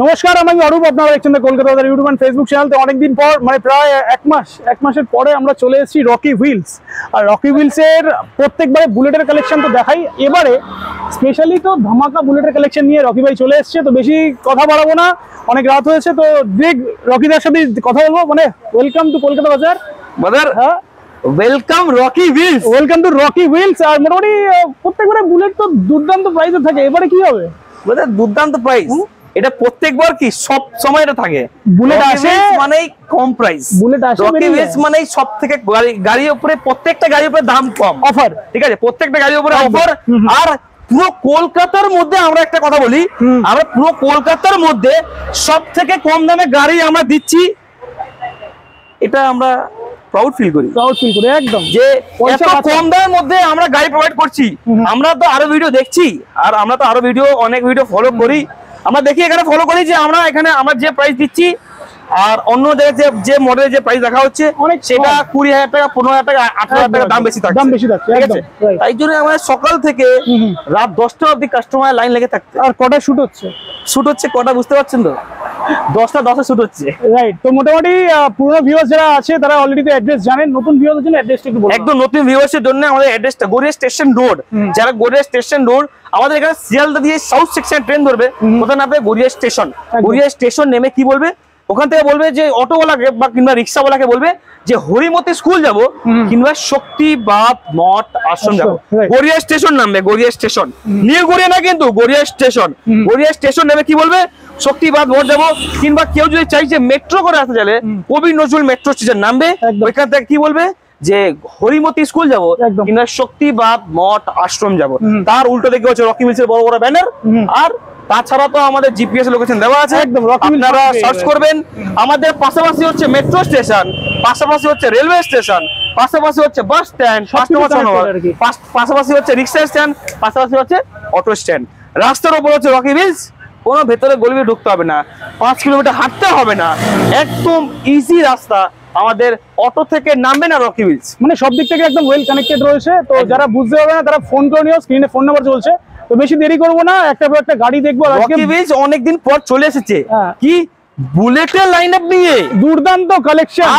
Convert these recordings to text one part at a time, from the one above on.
নমস্কার, আমি অরূপ। আপনারা দেখছেন কলকাতা বাজার ইউটিউব এন্ড ফেসবুক চ্যানেলতে অনেকদিন পর, মানে প্রায় এক মাসের পরে আমরা চলে এসেছি রকি হুইলস। আর রকি হুইলসের প্রত্যেকবারে বুলেটের কালেকশন তো দেখাই, এবারে স্পেশালি তো ধামাকা বুলেটের কালেকশন নিয়ে রকি ভাই চলে এসেছে। তো বেশি কথা বাড়াবো না, অনেক রাত হয়েছে, তো রকিদার সাথে কথা বলবো। মানে ওয়েলকাম টু কলকাতা বাজার বাজার। হ্যাঁ, welcome Rocky Wheels, welcome to Rocky Wheels. আর মোটামুটি প্রত্যেকবারে বুলেট তো দুর্দান্ত প্রাইসে থাকে, এবারে কি হবে? দুর্দান্ত প্রাইস। এটা প্রত্যেকবার কি সব সময় এটা থাকে। বুলেট আসে মানে কম প্রাইস, বুলেট আসে রকি হুইলস মানে সব থেকে গাড়ির উপরে, প্রত্যেকটা গাড়ির উপরে দাম কম, অফার। ঠিক আছে, প্রত্যেকটা গাড়ির উপরে অফার। আর পুরো কলকাতার মধ্যে আমরা একটা কথা বলি, আমরা পুরো কলকাতার মধ্যে সব থেকে কম দামে গাড়ি আমরা দিচ্ছি, এটা আমরা প্রাউড ফিল করি একদম, যে এত কম দামের মধ্যে আমরা গাড়ি প্রোভাইড করছি। আমরা তো আরো ভিডিও দেখছি, আর আমরা তো আরো অনেক ভিডিও ফলো করি। আমরা দেখি এখানে ফলো করি যে আমরা এখানে আমরা যে প্রাইস দিচ্ছি আর অন্য জায়গায় যে মডেলের যে প্রাইস দেখা হচ্ছে সেটা 20,000 টাকা, 15,000 টাকা, 18,000 টাকা দাম বেশি থাকছে। তাই জন্য আমাদের সকাল থেকে রাত 10টা অবধি কাস্টমার লাইন লেগে থাকছে। আর কটা শুট হচ্ছে কটা বুঝতে পারছেন তো? 10টা 10-এ শুট হচ্ছে, রাইট। তো মোটামুটি পুরো ভিউয়ার্স যারা আছে তারা অলরেডি তো অ্যাড্রেস জানেন, নতুন ভিউয়ারদের জন্য অ্যাড্রেসটা একটু বলুন। একদম নতুন ভিউয়ার্সের জন্য আমাদের অ্যাড্রেসটা গড়িয়া স্টেশন রোড। যারা গড়িয়া স্টেশন রোড, আমাদের এখানে শিয়ালদা দিয়ে সাউথ সেকশন ট্রেন ধরবে, কোথায় নামবে? গড়িয়া স্টেশন। গড়িয়া স্টেশন নেমে কি বলবে? ওখান থেকে বলবে যে অটোওয়ালাকে বা কিংবা রিক্সাওয়ালাকে বলবে যে হরিমতি স্কুল যাব কিংবা শক্তিবাদ মঠ আশ্রম যাব। গড়িয়া স্টেশন নামবে, গড়িয়া স্টেশন, নিউ গড়িয়া না কিন্তু, গড়িয়া স্টেশন। গড়িয়া স্টেশন নেমে কি বলবে? শক্তিবাদ মঠ যাবো। কিংবা কেউ যদি চাইছে মেট্রো করে আসতে চাইলে কবি নজরুল মেট্রো স্টেশন নামবে, ওইখান থেকে কি বলবে যে হরিমতি স্কুল যাবো কিংবা শক্তিবাদ মঠ আশ্রম যাব। তার উল্টো দিকে হচ্ছে রকি হুইলসের বড় বড় ব্যানার। আর তাছাড়া তো আমাদের জিপিএস লোকেশন দেওয়া আছে, আপনারা সার্চ করবেন। আমাদের পাশাপাশি হচ্ছে মেট্রো স্টেশন, পাশাপাশি হচ্ছে রেলওয়ে স্টেশন, পাশাপাশি হচ্ছে বাস স্ট্যান্ড, পাশাপাশি হচ্ছে রিক্সা স্ট্যান্ড, পাশাপাশি হচ্ছে অটো স্ট্যান্ড। রাস্তার উপর হচ্ছে রকি হুইলস। কোনো ভেতরে গলিতে ঢুকতে হবে না, 5 কিলোমিটার হাঁটতে হবে না, একদম ইজি রাস্তা। আমাদের অটো থেকে নামবে না রকি হুইলস, মানে সব দিক থেকে একদম ওয়েল কানেক্টেড রয়েছে। তো যারা বুঝতে পারবে না তারা ফোন করে নিও, স্ক্রিনে ফোন নাম্বার চলছে। তো বেশি দেরি করবো না, একটা গাড়ি দেখবো। রকি হুইলস অনেকদিন পর চলে এসেছে কি বুলেটের লাইনআপ নিয়ে, দুর্দান্ত কালেকশন।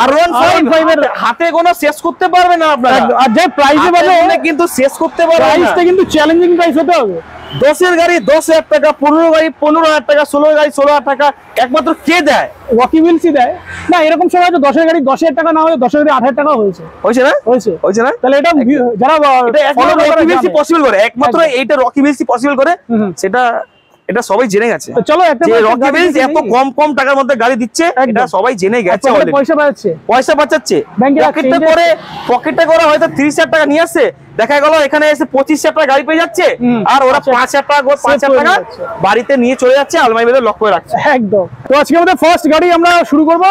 R15 এর হাতে কোনো শেষ করতে পারবে না আপনারা। আর যে প্রাইসে পাবে কিন্তু শেষ করতে পারবে না, প্রাইসটা কিন্তু চ্যালেঞ্জিং প্রাইস হতে হবে। 10 এর গাড়ি 10,000 টাকা, 15 গাড়ি 15,000 টাকা, 16 গাড়ি 16,000 টাকা। একমাত্র কে দেয়? রকি হুইলসই দেয়। না, এরকম সময় হয়তো 10 এর গাড়ি 10,000 টাকা না হলে 10 এর গাড়ি 8,000 টাকা হয়েছে না? তাহলে এটা যারা রকি হুইলসই পসিবল করে, একমাত্র এইটা রকি হুইলসই পসিবল করে, সেটা এটা সবাই জেনে গেছে। চলো একটা রকি হুইলস এত কম টাকার মধ্যে গাড়ি দিচ্ছে, এটা সবাই জেনে গেছে। পয়সা বাঁচাচ্ছে, পকেটে করে হয়তো 30,000 টাকা নিয়ে আসছে, দেখা গেল এখানে এসে 25,000 টাকা গাড়ি পেয়ে যাচ্ছে, আর ওরা 5,000 টাকা বাড়িতে নিয়ে চলে যাচ্ছে, আলমারি বেঁধে লক করে রাখছে। একদম। তো আজকে আমাদের ফার্স্ট গাড়ি আমরা শুরু করবো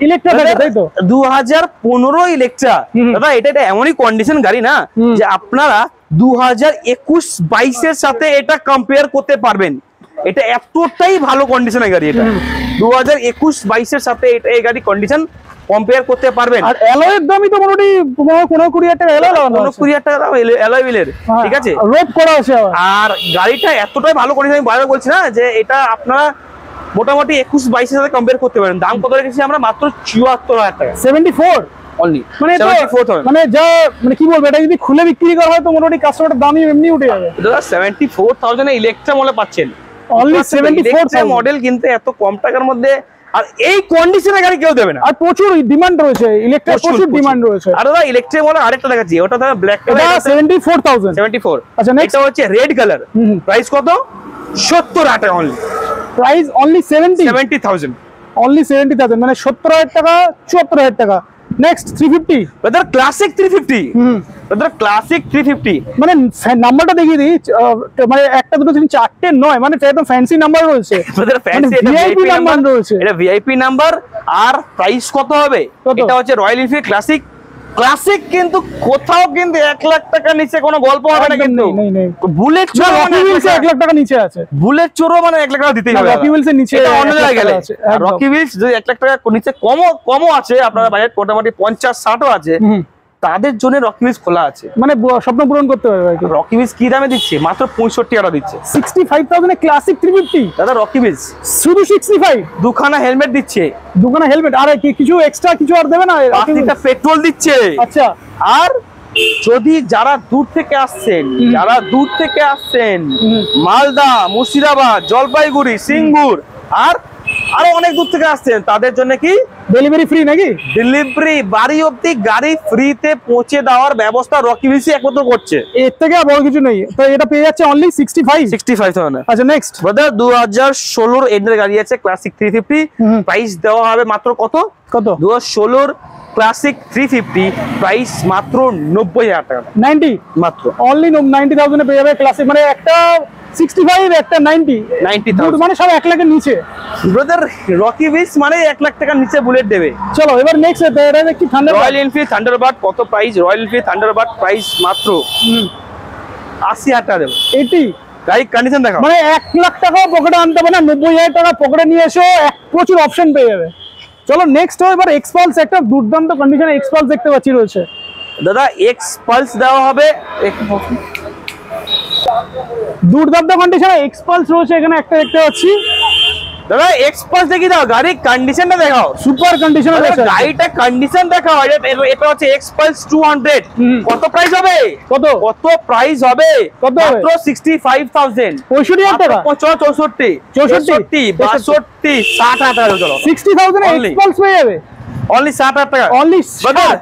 ইলেকট্রা থেকে, তাই তো? 2015 ইলেকট্রা। দাদা এটা এমনই কন্ডিশন গাড়ি না যে আপনারা 2021-22 এর সাথে এটা কম্পেয়ার করতে পারবেন। এটা এতটাই ভালো কন্ডিশনের গাড়ি। এটা 2021-22 এর সাথে এই গাড়ি কন্ডিশন কম্পেয়ার করতে পারবেন। আর অ্যালয়ের দামই তো মোটামুটি 15-20,000 টাকা অ্যালয় লাগানো আছে, 15-20,000 টাকা অ্যালয় হুইলের, ঠিক আছে, রোপ করা আছে। আর গাড়িটা এতটাই ভালো কন্ডিশন, আমি বারবার বলছি না যে এটা আপনারা মোটামুটি 21-22 এর সাথে কম্পেয়ার করতে পারেন। দাম কত রেখেছি আমরা? মাত্র 74,000 টাকা, 74 অনলি। মানে যা মানে কি বলবো, এটা যদি খুলে বিক্রি করা হয় তো মোটামুটি কাস্টমারের দামই এমনি উঠে যাবে। দাদা 74,000 এ ইলেকট্রা মডেল পাচ্ছেন, অনলি 74,000 মডেল, কিন্তু এত কম টাকার মধ্যে আর এই কন্ডিশনে গাড়ি কেউ দেবে না। আর প্রচুর ডিমান্ড রয়েছে, ইলেকট্রিক প্রচুর ডিমান্ড রয়েছে। আর দাদা ইলেকট্রিক মডেল আরেকটা দেখাচ্ছি, ওটা দাদা ব্ল্যাক কালার, 74,000। আচ্ছা, নেক্সট হচ্ছে রেড কালার। প্রাইস কত? 70,000 টাকা অনলি। প্রাইস অনলি 70,000, অনলি 70,000, মানে 70,000 টাকা, 74,000 টাকা। Next 350, brother classic 350, brother classic 350। মানে নাম্বারটা দেখিয়ে দিই, মানে 1 2 3 4 নয়, মানে একদম ফ্যান্সি নাম্বার রয়েছে, ব্রাদার ফ্যান্সি, এটা ভিআইপি নাম্বার রয়েছে, এটা ভিআইপি নাম্বার। আর প্রাইস কত হবে? এটা হচ্ছে রয়্যাল এনফিল্ড ক্লাসিক। ক্লাসিক কিন্তু কোথাও কিন্তু 1 লাখ টাকার নিচে কোনো গল্প হবে না। কিন্তু বুলেট চোরো মানে 1 লাখ টাকা নিচে আছে, বুলেট চোরো মানে 1 লাখ টাকা দিতেই হবে। রকি হুইলসের নিচে এটা অন্য জায়গায় গেলে, রকি হুইলস যদি 1 লাখ টাকা নিচে কমও আছে, আপনারা বাজেট মোটামুটি 50-60ও আছে, তাদের জন্য রকি হুইলস খোলা আছে, মানে স্বপ্ন পূরণ করতে পারবে আর কি। রকি হুইলস কি দামে দিচ্ছে? মাত্র 65 দিচ্ছে। 65,000 এ ক্লাসিক 350 দাদা রকি হুইলস শুধু 65। দুখানা হেলমেট দিচ্ছে, দুখানা হেলমেট, আর কিছু এক্সট্রা কিছু আর দেবে না? 5 লিটার পেট্রোল দিচ্ছে। আচ্ছা, আর যদি যারা দূর থেকে আসছেন, মালদা, মুর্শিদাবাদ, জলপাইগুড়ি, সিঙ্গুর আর আরো অনেক দূর থেকে আসছেন, তাদের জন্য কি ডেলিভারি ফ্রি নাকি? ডেলিভারি বাড়ি অবধি গাড়ি ফ্রিতে পৌঁছে দেওয়ার ব্যবস্থা রকি হুইলস একমাত্র করছে। এর থেকে আর বড় কিছু নেই। তো এটা পেয়ে যাচ্ছে অনলি 65,000। আচ্ছা নেক্সট ব্রাদার 2016 এন্ডের গাড়ি আছে ক্লাসিক 350, প্রাইস দেওয়া হবে মাত্র কত? 2016 ক্লাসিক 350 প্রাইস মাত্র 90,000 টাকা। 90 মাত্র অনলি 90,000 এ পেয়ে যাবে ক্লাসিক, মানে একটা 65 একটা 90,000 মানে সব 1 লাখের নিচে। ব্রাদার রকি হুইলস মানে 1 লাখ টাকার নিচে বুলেট দেবে। চলো এবার নেক্সট এটা দেখি থান্ডারবার্ড। রয়্যাল এনফিল্ড থান্ডারবার্ড কত price? Royal Enfield Thunderbird price মাত্র 80,000 টাকা দেবে। 80 গাড়ি কন্ডিশন দেখাও। মানে 1 লাখ টাকাও পকেটে আনতে হবে না, 90,000 টাকা পকেটে নিয়ে এসো, প্রচুর অপশন পেয়ে যাবে। চলো নেক্সট এবার এক্সপালস, একটা দুর্দান্ত কন্ডিশনে এক্সপালস দেখতে পাচ্ছি রয়েছে। দাদা এক্সপালস দেওয়া হবে, দুর্দান্ত কন্ডিশনে এক্সপালস রয়েছে এখানে একটা দেখতে পাচ্ছি। দাদা এক্সপালস দেখি দাও, গাড়ির কন্ডিশনটা দেখাও। সুপার কন্ডিশনে রয়েছে গাড়িটা কন্ডিশন দেখাও। এটা হচ্ছে এক্সপালস 200। কত প্রাইস হবে? কত প্রাইস হবে? মাত্র 65,000। 65,000 টাকা? 64 62 60,000 টাকা। চলো 60,000 এ এক্সপালস পেয়ে যাবে অনলি 60,000 টাকা। অনলি ব্রাদার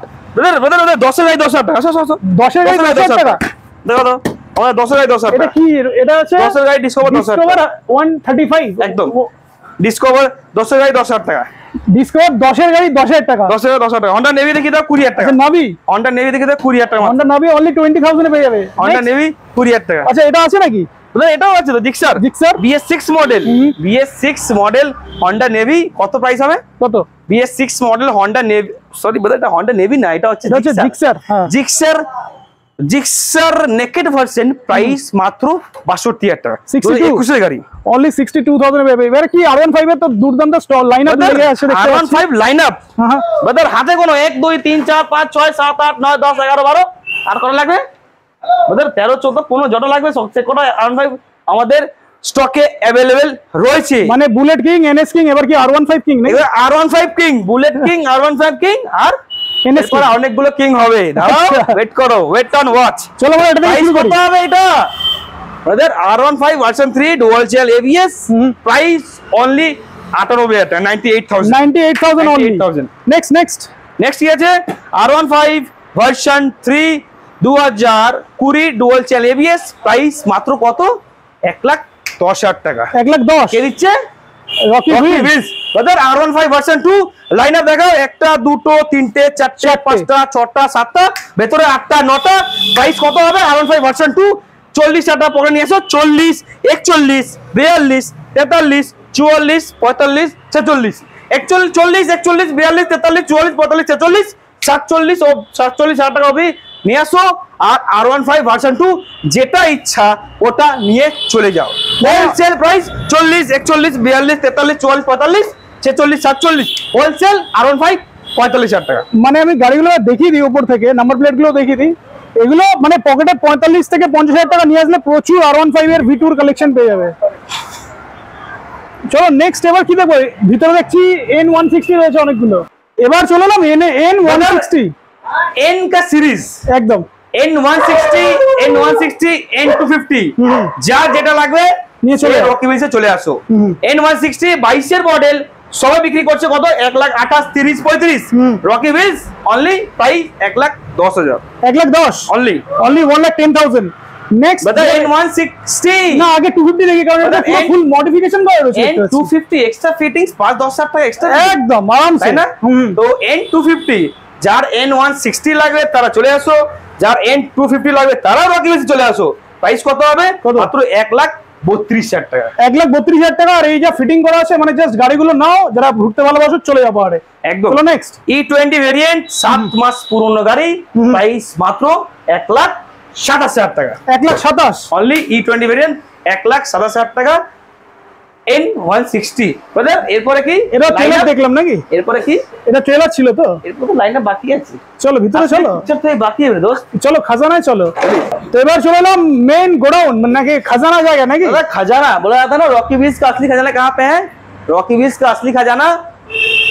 10 এর গাড়ি 10,000 টাকা। 10 এর গাড়ি 10,000 টাকা। দেখো তো আমাদের 10 এর গাড়ি 10,000 এটা টাকা। কি? এটা আছে 10 এর গাড়ি ডিসকভার 10,000 135 একদম ডিসকভার 10 এর গাড়ি 10,000 টাকা। ডিসকভার 10 এর গাড়ি 10,000 টাকা। 10 এর 10,000 টাকা। হন্ডা নেভি দেখি দাও 20,000 টাকা। আচ্ছা নাভি, হন্ডা নেভি দেখি দাও 20,000 টাকা। হন্ডা নাভি অনলি 20,000 এ পেয়ে যাবে। হন্ডা নেভি 20,000 টাকা। আচ্ছা এটা আছে নাকি? এটাও আছে তো Gixxer BS6 model. BS6 model Honda navy কত প্রাইস হবে? কত? BS6 model Honda navy, sorry brother এটা হন্ডা নেভি না, এটা হচ্ছে Gixxer. Gixxer naked version price মাত্র 62,000 টাকা। 21 এর গাড়ি অনলি 62,000 এ পেয়ে। এবারে কি R15 এর তো দুর্দান্ত স্টল লাইনআপ লেগে আছে দেখতে পাচ্ছি। R15 লাইনআপ ব্রাদার হাতে কোনো 1 2 3 4 5 6 7 8 9 10 11 12 আর কত লাগবে? আমাদের 13 14 15 যত লাগবে সবচে কোটা R15 আমাদের স্টকে अवेलेबल রয়েছে। মানে বুলেট কিং, NS কিং, এবার কি R15 কিং নাকি? এবার R15 king, Bullet king, R15 king আর NS পরে অনেকগুলো কিং হবে। দাঁড়াও ওয়েট করো, ওয়েট অন ওয়াচ। চলো ভাই এটা দেখি শুরু করি। কত হবে এটা? Brother R15 version 3 dual channel ABS price only 98,000 টাকা। 98,000 অনলি। নেক্সট কি আছে? R15 version 3 2020 dual channel ABS price মাত্র কত? 1,10,000 টাকা। 1,10,000 কে দিচ্ছে? Rocky wheels. Brother R15 version 2 lineup দেখাও। একটা দুটো তিনটে চারটে পাঁচটা ছটা সাতটা ভেতরে 8টা 9টা। প্রাইস কত হবে? R15 ভার্সন 2 40,000 টাকা পকেটে নিয়ে এসো। 40 41 42 43 44 45 46 41 40 41 42 43 44 45 46 47 ও 47,000 টাকা অবধি নিয়ে আসো। আর R15 ভার্সন 2 যেটা ইচ্ছা ওটা নিয়ে চলে যাও। হোলসেল প্রাইস 40 41 42 43 44 45 46 47 হোলসেল R15 45,000 টাকা। মানে আমি গাড়িগুলো দেখিয়ে দিই উপর থেকে, নাম্বার প্লেট গুলো দেখিয়ে দিই। এগুলো মানে পকেটে 45 থেকে 50,000 টাকা নিয়ে আসলে প্রচুর R15 এর V2 কালেকশন পেয়ে যাবে। চলো নেক্সট এবার কি দেখবো? ভিতরে দেখছি N160 রয়েছে অনেকগুলো। এবার চলে এলাম N160 N का सीरीज একদম N160 N160 N250 যা যেটা লাগবে নিয়ে চলে রকি হুইলসে চলে আসো। N160 22 এর মডেল সবাই বিক্রি করছে কত? 1,28 30 35। Rocky wheels only price 1,10,000। 1,10,000 only 1,10,000। Next but N160 না আগে 250 দেখি, কারণ এটা ফুল মডিফিকেশন করা রয়েছে। N250 এক্সট্রা ফিটিংস 5-10,000 টাকা এক্সট্রা একদম আরামসে, তাই না? তো N250 যার N160 লাগবে তারা চলে আসো, যার N250 লাগবে তারা রকি হুইলসে চলে আসো। প্রাইস কত হবে? মাত্র 1,32,000 টাকা। 1,32,000 টাকা। আর এই যা ফিটিং করা আছে মানে জাস্ট গাড়িগুলো নাও, যারা ঘুরতে ভালোবাসো চলে যাবো। আরে একদম। চলো নেক্সট E20 ভেরিয়েন্ট 7 মাস পুরনো গাড়ি প্রাইস মাত্র 1,27,000 টাকা। 1,27,000 অনলি E20 ভেরিয়েন্ট 1,27,000 টাকা। 1,27,000 টাকা। নেক্সট নেক্সট নেক্সট কি আছে? R15 version 2 2021 dual channel ABS price মাত্র কত? 1,30,000 টাকা। 1,30,000 N160 ব্রাদার। এরপরে কি এটা ট্রেলার দেখলাম নাকি? এরপরে কি এটা ট্রেলার ছিল তো? এরপর তো লাইনটা বাকি আছে। চলো ভিতরে চলো, বাকি হবে দোস্ত। চলো খাজানায় চলো। তো এবার চলে এলাম মেন গোডাউন নাকি খাজানা জায়গা নাকি? खजाना बोला जाता है ना, रॉकी व्हील्स का असली खजाना कहाँ पे है? रॉकी व्हील्स का असली खजाना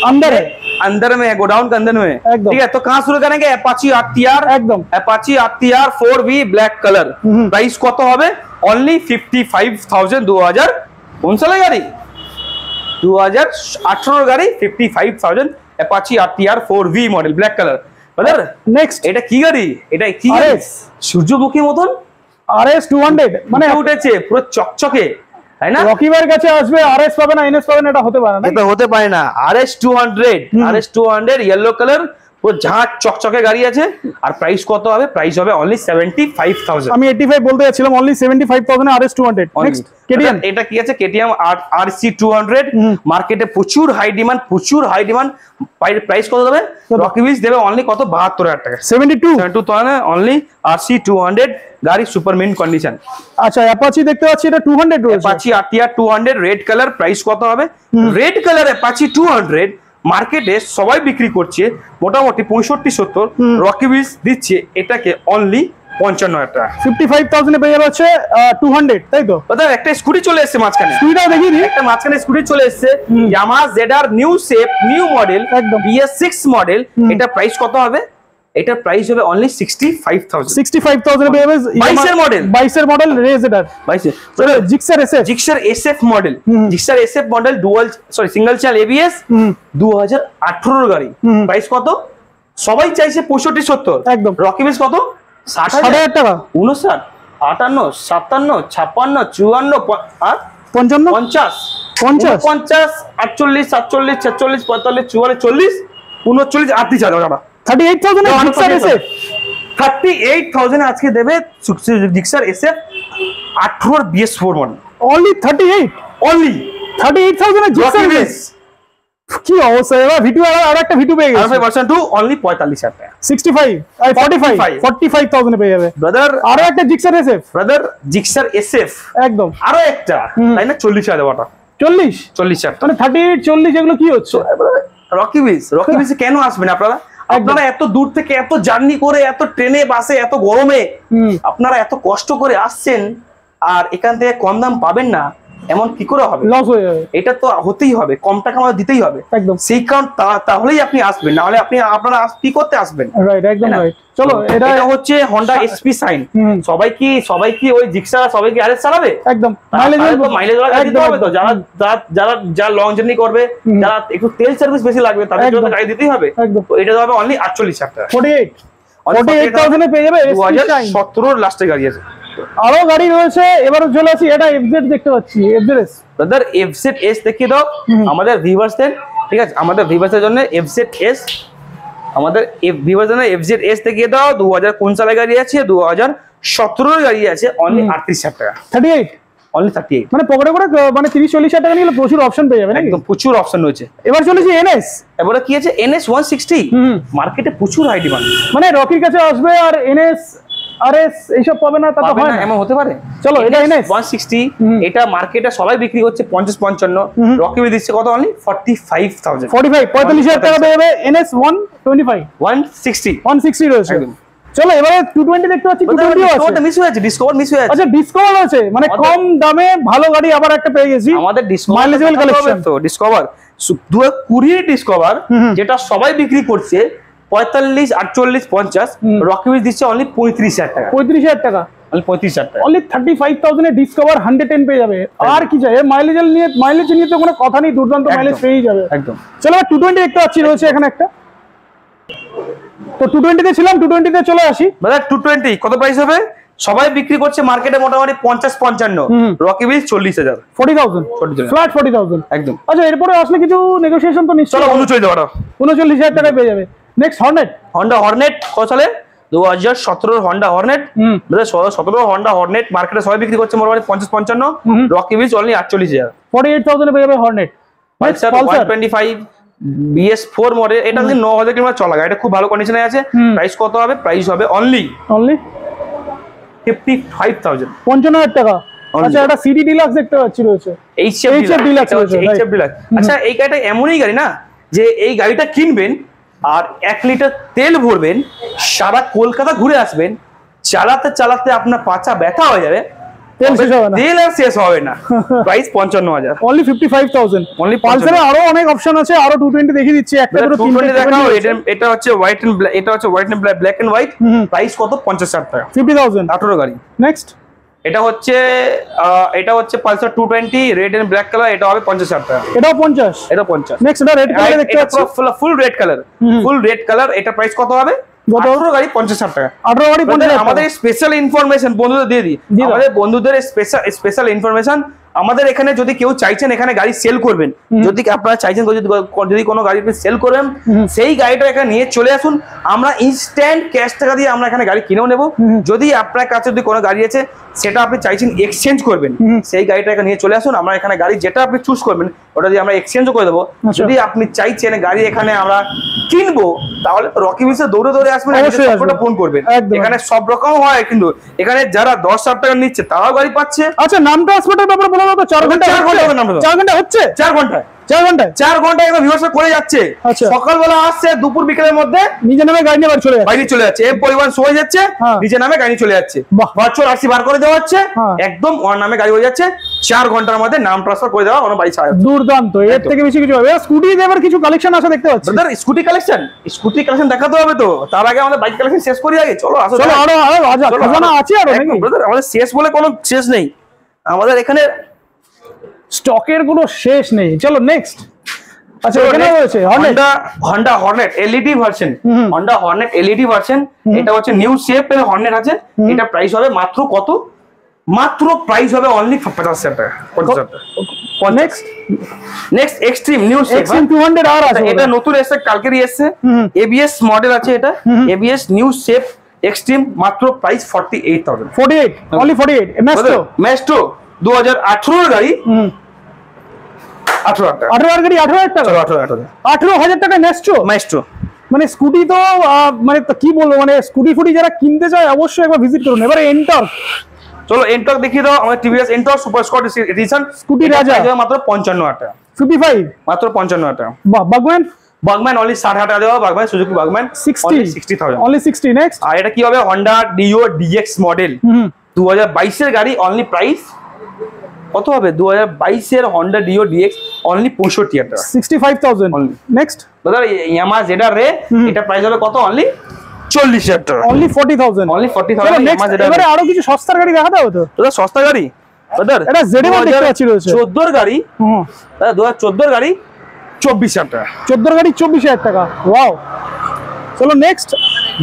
अंदर है, अंदर में है, गोडाउन के अंदर में। एकदम। ठीक है, तो कहाँ शुरू करेंगे? अपाची RTR, एकदम Apache RTR 4V black colour. Price কত হবে? ओनली 55,000। 2000 কোন সালের গাড়ি? 2018 গাড়ি। 55,000 Apache RTR 4V model black colour. Brother next এটা কি গাড়ি? এটা কি গাড়ি? সূর্যমুখী মতন RS 200 মানে উঠেছে পুরো চকচকে, তাই না? রকি ভাইয়ের কাছে আসবে RS পাবে না NS পাবে না, এটা হতে পারে না। এটা হতে পারে না। RS 200 ইয়েলো কালার পুরো ঝাঁক চকচকে গাড়ি আছে। আর প্রাইস কত হবে? প্রাইস হবে অনলি 75,000। আমি 85 বলতে যাচ্ছিলাম, অনলি 75,000 এ RS 200। Next KTM। এটা কি আছে? KTM RC 200 মার্কেটে প্রচুর হাই ডিমান্ড, প্রচুর হাই ডিমান্ড। প্রাইস কত দেবে? রকি হুইলস দেবে অনলি কত? 72,000 টাকা। 72,000 অনলি RC 200 গাড়ি, সুপার মিন্ট কন্ডিশন। আচ্ছা অ্যাপাচি দেখতে পাচ্ছি এটা 200 রয়েছে। Apache RTR 200 red colour. Price কত হবে? রেড কালার অ্যাপাচি 200 মার্কেটে সবাই বিক্রি করছে মোটামুটি 65-70। রকি হুইলস দিচ্ছে এটাকে অনলি 55,000 টাকা। 55,000 এ পেয়ে যাচ্ছে 200, তাই তো? দাদা একটা স্কুটি চলে এসেছে মাঝখানে, স্কুটিটাও দেখিয়ে দিই। একটা মাঝখানে স্কুটি চলে এসেছে Yamaha ZR new shape new model একদম BS6 মডেল। এটা প্রাইস কত হবে? এটার প্রাইস হবে অনলি 65,000। 65,000 এ পেয়ে যাবে 22 এর মডেল, 22 এর model রেজেডার 22 Gixxer SF। Gixxer SF model, Gixxer SF model single channel ABS 2018 গাড়ি। প্রাইস কত? সবাই চাইছে 65-70। একদম। রকি হুইলস কত? 60,000 টাকা। 59, 58, 57, 56, 54 আর 55 50, 50 50, 48, 47, 46, 45, 44, 40, 39, 38,000 টাকা। 38,000 এ জিক্সার SF। 38,000 আজকে দেবে Gixxer SF 18 BS4 model. Only 38, only 38,000 এ জিক্সার SF। কি অবস্থা! এবার ভিডিও আর একটা ভিডিও পেয়ে গেছে। 5% অনলি 45,000 টাকা। 65 আর 45,000 এ পেয়ে যাবে। ব্রাদার আরো একটা Gixxer SF। Brother Gixxer SF একদম। আরো একটা, তাই না? 40,000 টাকা। 40 মানে 38 40 এগুলো কি হচ্ছে? রকি হুইলস কেন আসবেন আপনারা? আপনারা এত দূর থেকে এত জার্নি করে এত ট্রেনে বাসে এত গরমে আপনারা এত কষ্ট করে আসছেন, আর এখান থেকে কম দাম পাবেন না এমন কি করে হবে? লস হয়ে যাবে। এটা তো হতেই হবে, কম টাকা আমাদের দিতেই হবে। একদম। সেই কারণ তাহলেই আপনি আসবেন, না হলে আপনারা কি করতে আসবেন? রাইট, একদম রাইট। চলো এটা হচ্ছে Honda SP Shine। সবাই কি ওই জিক্সা সবাই কি RS চালাবে? একদম। মাইলেজ দিতে হবে তো। যারা লং জার্নি করবে, যারা একটু তেল সার্ভিস বেশি লাগবে তাদের জন্য গাড়ি দিতেই হবে। তো এটা হবে অনলি 48,000 টাকা। 48,000 এ পেয়ে যাবে। 2017 লাস্টে গাড়ি আছে। আরো গাড়ি রয়েছে। এবারে চলে আসি, এটা FZ দেখতে পাচ্ছি। FZS ব্রাদার FZS দেখিয়ে দাও আমাদের ভিউয়ার্সদের। ঠিক আছে, আমাদের ভিউয়ার্সদের জন্য FZS, আমাদের ভিউয়ার্সদের জন্য FZS দেখিয়ে দাও। 2000 কোন সালে গাড়ি আছে? 2017 গাড়ি আছে। অনলি 38,000 টাকা। 38, অনলি 38। মানে পকেটে করে মানে 30-40,000 টাকা নিলে প্রচুর অপশন পেয়ে যাবে নাকি? একদম প্রচুর অপশন রয়েছে। এবার চলেছি NS। এবারে কি আছে? NS 160 মার্কেটে প্রচুর হাই ডিমান্ড। মানে রকির কাছে আসবে আর NS RS এইসব পাবে না, তা তো হয় না। এমন হতে পারে? চলো এটা NS 160, এটা মার্কেটে সবাই বিক্রি করছে 50-55। রকি হুইলস দিচ্ছে কত? অনলি 45,000। 45,000 টাকা পেয়ে যাবে NS 160 রয়েছে। চলো এবারে 220 দেখতে পাচ্ছি। 220 আছে। ডিসকভার মিস হয়েছে। আচ্ছা ডিসকভার আছে, মানে কম দামে ভালো গাড়ি আবার একটা পেয়ে গেছি। আমাদের মাইলেজেবল কালেকশন তো ডিসকভার 2020 ডিসকভার যেটা সবাই বিক্রি করছে 45, 48, 50। রকি হুইলস দিচ্ছে অনলি 35,000 টাকা। 35,000 টাকা। অনলি 35,000 টাকা। অনলি 35,000 এ ডিসকভার 110 পেয়ে যাবে। আর কি চাই? মাইলেজ নিয়ে তো কোনো কথা নেই, দুর্দান্ত মাইলেজ পেয়ে যাবে। একদম। চলো 220 দেখতে পাচ্ছি রয়েছে এখানে একটা। তো 220 তে ছিলাম, 220 তে চলে আসি। ব্রাদার 220 কত প্রাইস হবে? সবাই বিক্রি করছে মার্কেটে মোটামুটি 50-55। Rocky wheels 40,000। 40,000 ফ্ল্যাট 40,000 একদম। আচ্ছা এরপরে আসলে কিছু নেগোসিয়েশন তো নিশ্চয়ই। চলো 39,000 টাকায় পেয়ে যাবে। নেক্সট হন্ডা হর্নেট কত সালে? 2017 হন্ডা হর্নেট। 2017 হন্ডা হর্নেট মার্কেটে সবাই বিক্রি করছে মোটামুটি 50-55। Rocky wheels only 48,000। 48,000 এ পেয়ে যাবে হর্নেট। Pulsar 125 BS4 model. এটা যদি 9,000 কিলোমিটার চলা গাড়ি, এটা খুব ভালো কন্ডিশনে আছে। প্রাইস কত হবে? প্রাইস হবে অনলি 55,000 55,000 টাকা। আচ্ছা এটা সিডি ডিলাক্স দেখতে পাচ্ছি রয়েছে, এইচএফ ডিলাক্স রয়েছে, এইচএফ ডিলাক্স। আচ্ছা এই গাড়িটা এমনই গাড়ি না যে এই গাড়িটা কিনবেন আর 1 লিটার তেল ভরবেন, সারা কলকাতা ঘুরে আসবেন, চালাতে চালাতে আপনার পাছা ব্যথা হয়ে যাবে, তেল শেষ হবে না, তেল আর শেষ হবে না। Price 55,000, only 55,000। অনলি পালসারে আরো অনেক অপশন আছে, আরো 220 দেখিয়ে দিচ্ছি, একটা দুটো তিনটে দেখাও। এটা হচ্ছে হোয়াইট এন্ড ব্ল্যাক, এটা হচ্ছে white and black and white. Price কত? 50,000 টাকা, 50,000। 18 গাড়ি। নেক্সট এটা হচ্ছে Pulsar 220 red and black colour, এটা হবে 50,000 টাকা, এটাও 50। এটা 50। নেক্সট এটা রেড কালার দেখতে পাচ্ছি, ফুল রেড কালার, ফুল রেড কালার। এটা প্রাইস কত হবে? 18 গাড়ি 50,000 টাকা। 18 গাড়ি 50,000। আমাদের স্পেশাল ইনফরমেশন বন্ধুদের দিয়ে দিই, আমাদের বন্ধুদের স্পেশাল ইনফরমেশন। আমাদের এখানে যদি কেউ চাইছেন এখানে গাড়ি সেল করবেন, যদি আপনারা চাইছেন যদি কোনো গাড়ি সেল করবেন, সেই গাড়িটা এখানে নিয়ে চলে আসুন, আমরা ইনস্ট্যান্ট ক্যাশ টাকা দিয়ে আমরা এখানে গাড়ি কিনেও নেব। যদি আপনার কাছে যদি কোনো গাড়ি আছে সেটা আপনি চাইছেন এক্সচেঞ্জ করবেন, সেই গাড়িটা এখানে নিয়ে চলে আসুন, আমরা এখানে গাড়ি যেটা আপনি চুজ করবেন ওটা দিয়ে আমরা এক্সচেঞ্জও করে দেবো। যদি আপনি চাইছেন গাড়ি এখানে আমরা কিনবো, তাহলে রকি হুইলসে দৌড়ে দৌড়ে আসবেন, ফোন করবেন। এখানে সব রকম হয়, কিন্তু এখানে যারা 10,000 টাকা নিচ্ছে তারাও গাড়ি পাচ্ছে। আচ্ছা নাম ট্রান্সপোর্টের ব্যাপারে বলা তো 4 ঘন্টা 4 ঘন্টা হচ্ছে, 4 ঘন্টায় 4 ঘন্টায় একদম ভিউয়ার্স করে যাচ্ছে। সকালবেলা আসছে, দুপুর বিকেলের মধ্যে নিজে নামে গাড়ি নিয়ে বাড়ি চলে যাচ্ছে, এই পরিমাণ সময় যাচ্ছে, নিজে নামে গাড়ি চলে যাচ্ছে, ভার্চুয়াল আরসি বার করে দেওয়া হচ্ছে, একদম ওর নামে গাড়ি হয়ে যাচ্ছে, 4 ঘন্টার মধ্যে নাম ট্রান্সফার করে দেওয়া, ওর বাড়ি ছাড়া। দুর্দান্ত, এর থেকে বেশি কিছু হবে। স্কুটি এবার কিছু কালেকশন আছে দেখতে পাচ্ছি, ব্রাদার স্কুটি কালেকশন দেখাতে হবে তো, তার আগে আমাদের বাইক কালেকশন শেষ করি আগে। চলো আসো, চলো আরো খাজানা আছে আরো নাকি ব্রাদার, আমাদের শেষ বলে কোনো শেষ নেই, আমাদের এখানে স্টকের কোনো শেষ নেই। চলো নেক্সট। আচ্ছা এখানে রয়েছে Honda Hornet LED version, Honda Hornet LED version. এটা হচ্ছে নিউ শেপ এর Hornet আছে। এটা প্রাইস হবে মাত্র কত? মাত্র প্রাইস হবে অনলি 50,000 টাকা, 50,000 টাকা। Next Xtreme new shape Xtreme 200 আর আছে, এটা নতুন এসেছে, কালকেরই এসেছে, ABS মডেল আছে, এটা ABS নিউ শেপ এক্সট্রিম, মাত্র প্রাইস 48,000, 48, অনলি 48। ম্যাস্ট্রো 2018 এর গাড়ি, 18,000 টাকা, 18 গাড়ি 18,000 টাকা, 18,000 টাকা ম্যাস্ট্রো। মানে স্কুটি তো মানে কি বলবো, মানে স্কুটি ফুটি যারা কিনতে চায় অবশ্যই একবার ভিজিট করুন। এবারে এন্টর্ক, চলো এন্টর্ক দেখিয়ে দাও, আমাদের TVS Ntorq super sport edition Scooty রাজা, মাত্র 55,000 টাকা, 55 মাত্র 55,000 টাকা। বাহ, বাগম্যান অনলি 60,000 টাকা দেওয়া, Burgman Suzuki Burgman 60,000, only 60। Next আর এটা কি হবে? Honda Dio DX মডেল, 2022 এর গাড়ি, অনলি প্রাইস কত হবে? 2022 এর Honda Dio DX অনলি 65,000 টাকা, 65,000 অনলি। নেক্সট দাদা Yamaha ZR রে, এটা প্রাইস হবে কত? অনলি 40,000 টাকা, অনলি 40,000, অনলি 40,000। এবারে আরো কিছু সস্তার গাড়ি দেখাতে হবে তো। দাদা সস্তা গাড়ি, দাদা এটা ZM দেখতে পাচ্ছি রয়েছে, 14 এর গাড়ি, দাদা 2014 এর গাড়ি 24,000 টাকা, 14 গাড়ি 24,000 টাকা। ওয়াও, চলো নেক্সট।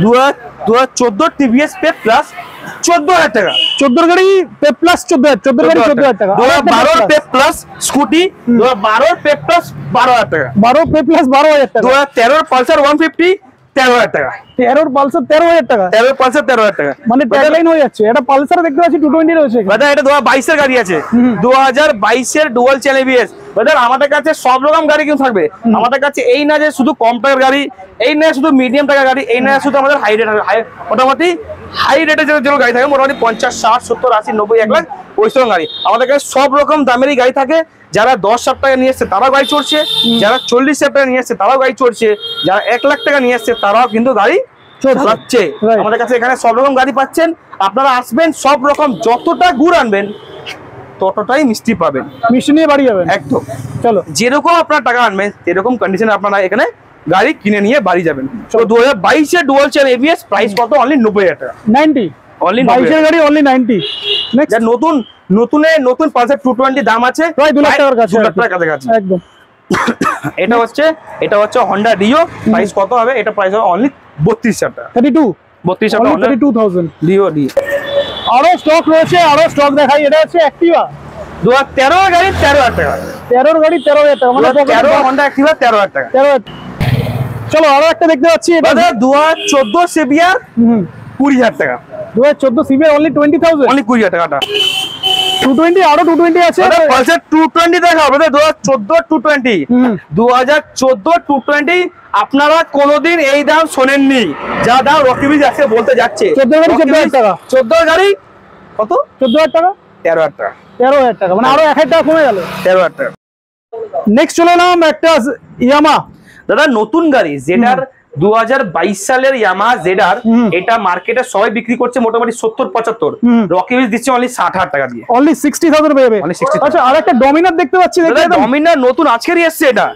2014 TVS Pep Plus 14,000 টাকা, 14 গাড়ি Pep Plus 14,000, 14 গাড়ি 14,000 টাকা। 2012 Pep Plus scooty, 2012 Pep Plus 12,000 টাকা, 12 Pep Plus 12,000 টাকা, 2013 Pulsar 150 13,000 টাকা, 13 পালসার 13,000 টাকা, 13 Pulsar 13,000 টাকা। মানে ট্যাগলাইন হয়ে যাচ্ছে। এটা পালসার দেখতে পাচ্ছি 220 রয়েছে, দাদা এটা 2022 এর গাড়ি আছে, 2022 এর ডুয়াল চ্যানেল ABS। দাদা আমাদের কাছে সব রকম গাড়ি কিন্তু থাকবে, আমাদের কাছে এই না যে শুধু কম টাকার গাড়ি, এই না শুধু মিডিয়াম টাকার গাড়ি, এই না শুধু আমাদের হাই রেট, মোটামুটি হাই রেটের যে গাড়ি থাকে, মোটামুটি 50, 60, 70, 80, 90, 1 লাখ ওই সব গাড়ি। আমাদের কাছে সব রকম দামেরই গাড়ি থাকে। যারা 10,000 টাকা নিয়ে এসছে তারাও গাড়ি চড়ছে, যারা 40,000 টাকা নিয়ে এসছে তারাও গাড়ি চড়ছে, যারা 1 লাখ টাকা নিয়ে এসছে তারাও কিন্তু গাড়ি চালাচ্ছে। আমাদের কাছে এখানে সব রকম গাড়ি পাচ্ছেন, আপনারা আসবেন, সব রকম যতটা গুড় আনবেন ততটাই মিষ্টি পাবেন, মিষ্টি নিয়ে বাড়ি যাবেন একদম। চলো যেরকম আপনার টাকা আনবেন সেরকম কন্ডিশনে আপনারা এখানে গাড়ি কিনে নিয়ে বাড়ি যাবেন। তো 2022 এর ডুয়াল চ্যানেল ABS প্রাইস কত? অনলি 90,000 টাকা, 90, অনলি 22 এর গাড়ি অনলি 90। নেক্সট নতুন পালসার 220 দাম আছে প্রায় 2 লাখ টাকার কাছে, 2 লাখ টাকার কাছাকাছি একদম। এটা হচ্ছে Honda Dio, প্রাইস কত হবে? এটা প্রাইস হবে অনলি 32,000 টাকা, 32,000 টাকা, 32,000 Dio। আরো স্টক রয়েছে, আরো স্টক দেখাই। এটা হচ্ছে অ্যাক্টিভা 2013 এর গাড়ি 13,000 টাকা, 13 গাড়ি 13,000 টাকা, মানে 13 Honda Activa 13,000 টাকা। চলো আরো একটা দেখতে পাচ্ছি, এটা 2014 CBR 20,000 টাকা, 2014 CBR অনলি 20,000, অনলি 20,000 টাকা। 220 আরো 220 আছে, পালসার 220 দেখাবো 2014 220, 2014 220 আপনারা কোনোদিন এই দাম শোনেননি, যা দাম রকি হুইলস আজকে বলতে যাচ্ছে। 14 গাড়ি 14,000 টাকা, 14 গাড়ি কত? 14,000 টাকা, 13,000 টাকা। 13,000 টাকা, মানে আরো 1,000 টাকা কমে গেল। 13,000 টাকা। নেক্সট চলে এলাম একটা ইয়ামা। দাদা নতুন গাড়ি জেডার 2022 সালের ইয়ামা জেডার, এটা মার্কেটে সবাই বিক্রি করছে মোটামুটি 70-75, রকি হুইলস দিচ্ছে অনলি 60,000 টাকা দিয়ে, অনলি 60,000 পেয়ে যাবে। আচ্ছা, আর একটা ডমিনার দেখতে পাচ্ছি, ডমিনার নতুন আজকেরই এসছে, এটা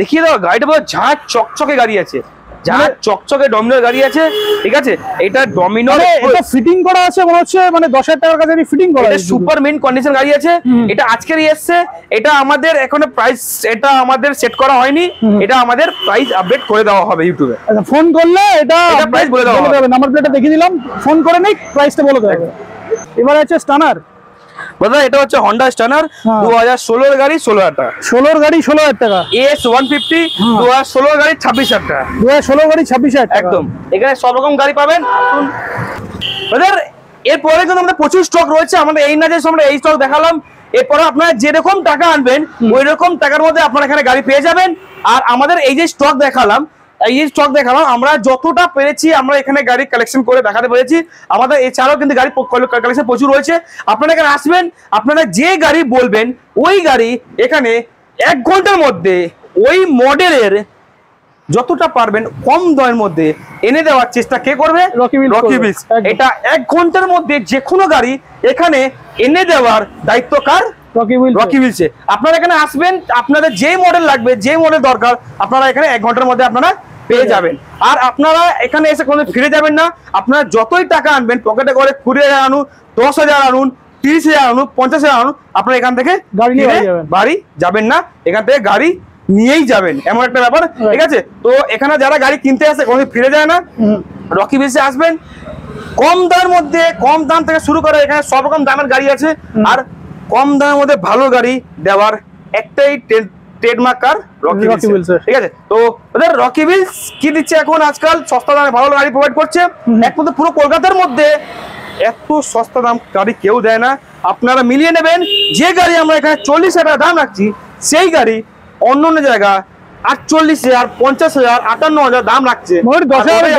দেখিয়ে দাও। গাড়িটা পুরো ঝাঁ চকচকে গাড়ি আছে, যা চকচকে ডমিনার গাড়ি আছে, ঠিক আছে। এটা ডমিনার এটা ফিটিং করা আছে মনে হচ্ছে, মানে 10,000 টাকার কাছে ফিটিং করা আছে, সুপার মেইন কন্ডিশন গাড়ি আছে। এটা আজকেরই এসছে, এটা আমাদের এখনো প্রাইস এটা আমাদের সেট করা হয়নি, এটা আমাদের প্রাইস আপডেট করে দেওয়া হবে ইউটিউবে। আচ্ছা, ফোন করলে এটা প্রাইস বলে দেওয়া হবে, নাম্বার প্লেটটা দেখিয়ে দিলাম, ফোন করে নেই, প্রাইসটা বলে দেওয়া হবে। এবার আছে স্টানার। দাদা এটা হচ্ছে হন্ডা স্টানার 2016 এর গাড়ি, 16,000 টাকা। 16 গাড়ি 16,000 টাকা। S150 2016 গাড়ি 26,000 টাকা। 2016 গাড়ি 26,000 টাকা একদম। এখানে সব রকম গাড়ি পাবেন। ব্রাদার এরপরে কিন্তু আমাদের প্রচুর স্টক রয়েছে, আমাদের এই না যে আমরা এই স্টক দেখালাম, এরপরে আপনারা যেরকম টাকা আনবেন ওই রকম টাকার মধ্যে আপনারা এখানে গাড়ি পেয়ে যাবেন। আর আমাদের এই যে স্টক দেখালাম, আমরা যতটা পেরেছি আমরা এখানে গাড়ি কালেকশন করে দেখাতে পেরেছি। আমাদের এছাড়াও কিন্তু গাড়ি কালেকশন প্রচুর রয়েছে। আপনারা এখানে আসবেন, আপনারা যে গাড়ি বলবেন ওই গাড়ি এখানে 1 ঘন্টার মধ্যে ওই মডেলের যতটা পারবেন কম দামের মধ্যে এনে দেওয়ার চেষ্টা কে করবে? Rocky wheels. এটা 1 ঘন্টার মধ্যে যে কোনো গাড়ি এখানে এনে দেওয়ার দায়িত্ব কার? রকি হুইলসে। আপনারা এখানে আসবেন, আপনাদের যে মডেল লাগবে, যে মডেল দরকার, আপনারা এখানে 1 ঘন্টার মধ্যে আপনারা পেয়ে যাবেন। আর আপনারা এখানে এসে কোনো ফিরে যাবেন না, আপনারা যতই টাকা আনবেন পকেটে করে 20,000 আনুন, 10,000 আনুন, 30,000 আনুন, 50,000 আনুন, আপনারা এখান থেকে বাড়ি যাবেন না, এখান থেকে গাড়ি নিয়েই যাবেন, এমন একটা ব্যাপার, ঠিক আছে। তো এখানে যারা গাড়ি কিনতে আসে কোনো ফিরে যায় না, রকি হুইলসে আসবেন। কম দামের মধ্যে, কম দাম থেকে শুরু করে এখানে সব রকম দামের গাড়ি আছে। আর কম দামের মধ্যে ভালো গাড়ি দেওয়ার একটাই ট্রেডমার্ক কার? রকি হুইলস, ঠিক আছে। তো ওদের রকি হুইলস কি দিচ্ছে এখন আজকাল? সস্তা দামে ভালো গাড়ি প্রোভাইড করছে। একমাত্র পুরো কলকাতার মধ্যে এত সস্তা দাম গাড়ি কেউ দেয় না। আপনারা মিলিয়ে নেবেন, যে গাড়ি আমরা এখানে 40,000 টাকা দাম রাখছি, সেই গাড়ি অন্য অন্য জায়গা 48,000, 50,000, 58,000 দাম রাখছে।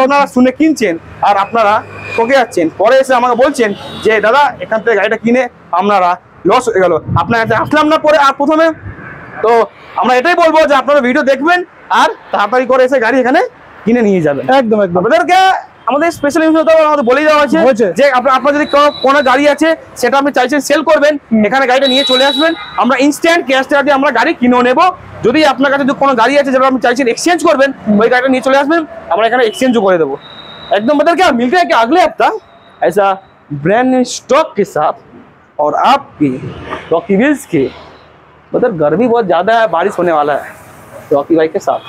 আপনারা শুনে কিনছেন আর আপনারা ঠকে যাচ্ছেন, পরে এসে আমাকে বলছেন যে দাদা এখান থেকে গাড়িটা কিনে আপনারা লস হয়ে গেল, আপনার কাছে আসলাম না পরে আর প্রথমে। তো আমরা এটাই বলবো যে আপনারা ভিডিও দেখবেন আর তাড়াতাড়ি করে এসে গাড়ি এখানে কিনে নিয়ে যাবেন। একদম একদম। আপনাদেরকে আমাদের স্পেশাল ইনফো আমাদের বলে দেওয়া আছে যে আপনার যদি কোনো গাড়ি আছে সেটা আপনি চাইছেন সেল করবেন, এখানে গাড়িটা নিয়ে চলে আসবেন, আমরা ইনস্ট্যান্ট ক্যাশ টাকা দিয়ে আমরা গাড়ি কিনেও নেবো। যদি আপনার কাছে যদি কোনো গাড়ি আছে যেটা আপনি চাইছেন এক্সচেঞ্জ করবেন, ওই গাড়িটা নিয়ে চলে আসবেন, আমরা এখানে এক্সচেঞ্জও করে দেবো एकदम। बदल क्या मिलते हैं कि अगले हफ्ता ऐसा ब्रांड न्यू स्टॉक के साथ और आपकी रॉकी व्हील्स की। मतलब गर्मी बहुत ज़्यादा है, बारिश होने वाला है रॉकी भाई के साथ।